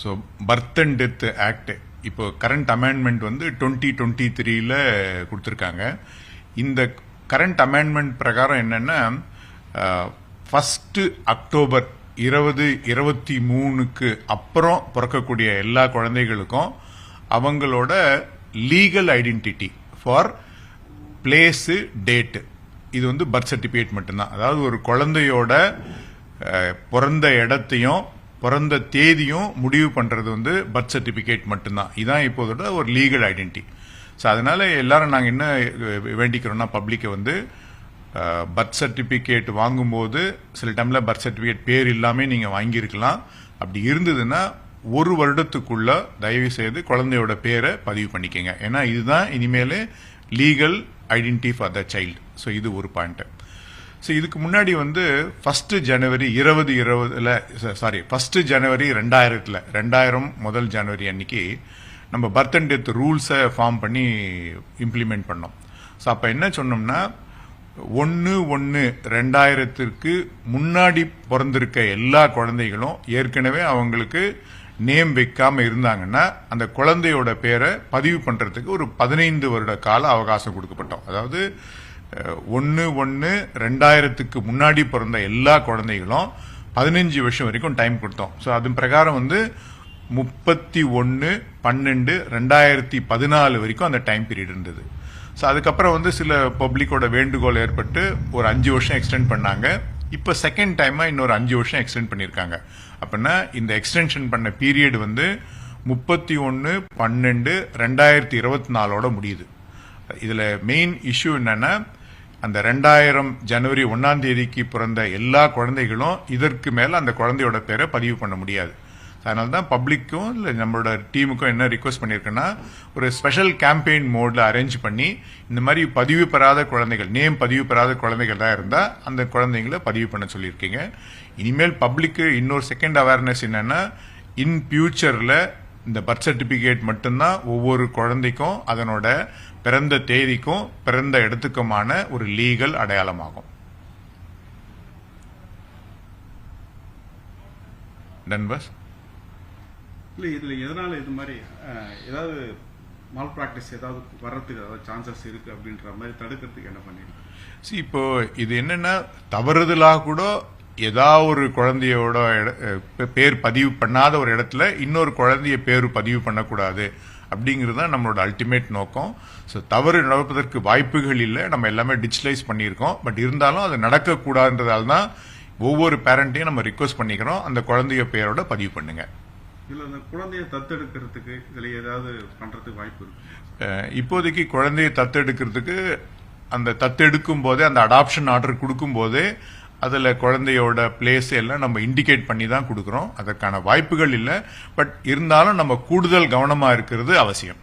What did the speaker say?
So birth and death act இப்போ current amendment வந்து 2023 கொடுத்துருக்காங்க. இந்த கரண்ட் அமெண்ட்மெண்ட் பிரகாரம் என்னன்னா 1 அக்டோபர் 2023 அப்புறம் பிறக்கக்கூடிய எல்லா குழந்தைகளுக்கும் அவங்களோட legal identity for place date இது வந்து பர்த் சர்டிஃபிகேட் மட்டும்தான். அதாவது ஒரு குழந்தையோட பிறந்த இடத்தையும் பிறந்த தேதியும் முடிவு பண்றது வந்து பர்த் சர்டிஃபிகேட் மட்டும்தான். இதுதான் இப்போதோட ஒரு லீகல் ஐடென்டிட்டி. ஸோ அதனால எல்லாரும் நாங்கள் என்ன வேண்டிக்கிறோம்னா பப்ளிக்கை வந்து பர்த் சர்டிஃபிகேட் வாங்கும்போது சில டைம்ல பர்த் சர்டிஃபிகேட் பேர் இல்லாமல் நீங்கள் வாங்கியிருக்கலாம். அப்படி இருந்ததுன்னா ஒரு வருடத்துக்குள்ள தயவு செய்து குழந்தையோட பேரை பதிவு பண்ணிக்கங்க. ஏன்னா இதுதான் இனிமேல் legal identity for the child. So இது ஒரு பாயிண்ட். ஸோ இதுக்கு முன்னாடி வந்து 1 ஜனவரி 2020 முதல் ஜனவரி அன்னைக்கு நம்ம பர்த் அண்ட் டெத் ரூல்ஸை ஃபார்ம் பண்ணி இம்ப்ளிமெண்ட் பண்ணோம். ஸோ அப்போ என்ன சொன்னோம்னா 1/1/2000 முன்னாடி பிறந்திருக்க எல்லா குழந்தைகளும் ஏற்கனவே அவங்களுக்கு நேம் வைக்காம இருந்தாங்கன்னா அந்த குழந்தையோட பேரை பதிவு பண்றதுக்கு ஒரு 15 வருட கால அவகாசம் கொடுக்கப்பட்டோம். அதாவது 1/1/2000 முன்னாடி பிறந்த எல்லா குழந்தைகளும் 15 வருஷம் வரைக்கும் டைம் கொடுத்தோம். ஸோ அதன் பிரகாரம் வந்து 31/12/2014 வரைக்கும் அந்த டைம் பீரியட் இருந்தது. ஸோ அதுக்கப்புறம் வந்து சில பப்ளிக்கோட வேண்டுகோள் ஏற்பட்டு ஒரு 5 வருஷம் எக்ஸ்டெண்ட் பண்ணாங்க. இப்போ செகண்ட் டைமா இன்னொரு 5 வருஷம் எக்ஸ்டெண்ட் பண்ணியிருக்காங்க. அப்படின்னா இந்த எக்ஸ்டென்ஷன் பண்ண பீரியட் வந்து 31/12/2024 முடியுது. இதுல மெயின் இஷ்யூ என்னன்னா அந்த 2000 ஜனவரி 1ஆம் தேதிக்கு பிறந்த எல்லா குழந்தைகளும் இதற்கு மேல அந்த குழந்தையோட பேரை பதிவு பண்ண முடியாது. அதனால தான் பப்ளிக்கும் இல்லை நம்மளோட டீமுக்கும் என்ன ரிக்வஸ்ட் பண்ணியிருக்கேன்னா ஒரு ஸ்பெஷல் கேம்பெயின் மோட்ல அரேஞ்ச் பண்ணி இந்த மாதிரி பதிவு பெறாத குழந்தைகள் நேம் பதிவு பெறாத குழந்தைகள் தான் இருந்தா அந்த குழந்தைங்களை பதிவு பண்ண சொல்லியிருக்கீங்க. இனிமேல் பப்ளிக்கு இன்னொரு செகண்ட் அவேர்னஸ் என்னன்னா இன் ஃபியூச்சர்ல இந்த பர்த் சர்டிபிகேட் மட்டும்தான் ஒவ்வொரு குழந்தைக்கும் அதனோட பிறந்த தேதிக்கும் பிறந்த இடத்துக்குமான ஒரு லீகல் அடையாளமாகும். டன் பஸ் இல்லை இதில் எதனால் இது மாதிரி ஏதாவது மால் ப்ராக்டிஸ் ஏதாவது வர்றதுக்கு ஏதாவது சான்சஸ் இருக்கு அப்படின்ற மாதிரி தடுக்கிறதுக்கு என்ன பண்ணிருக்கோம்? இப்போ இது என்னன்னா தவறுதலாக கூட ஏதாவது ஒரு குழந்தையோட பேர் பதிவு பண்ணாத ஒரு இடத்துல இன்னொரு குழந்தைய பேர் பதிவு பண்ணக்கூடாது அப்படிங்கிறது தான் நம்மளோட அல்டிமேட் நோக்கம். ஸோ தவறு நடப்பதற்கு வாய்ப்புகள் இல்லை, நம்ம எல்லாமே டிஜிட்டலைஸ் பண்ணியிருக்கோம். பட் இருந்தாலும் அது நடக்கக்கூடாதுன்றதால தான் ஒவ்வொரு பேரண்ட்டையும் நம்ம ரிக்வஸ்ட் பண்ணிக்கிறோம் அந்த குழந்தைய பேரோட பதிவு பண்ணுங்க. இல்ல அந்த குழந்தைய தத்தெடுக்கிறதுக்கு இதுல ஏதாவது பண்றதுக்கு வாய்ப்பு இருக்கு? இப்போதைக்கு குழந்தைய தத்தெடுக்கிறதுக்கு அந்த தத்தெடுக்கும் போதே அந்த அடாப்ஷன் ஆர்டர் கொடுக்கும் போதே அதுல குழந்தையோட பிளேஸ் எல்லாம் நம்ம இண்டிகேட் பண்ணி தான் கொடுக்குறோம். அதற்கான வாய்ப்புகள் இல்லை. பட் இருந்தாலும் நம்ம கூடுதல் கவனமா இருக்கிறது அவசியம்.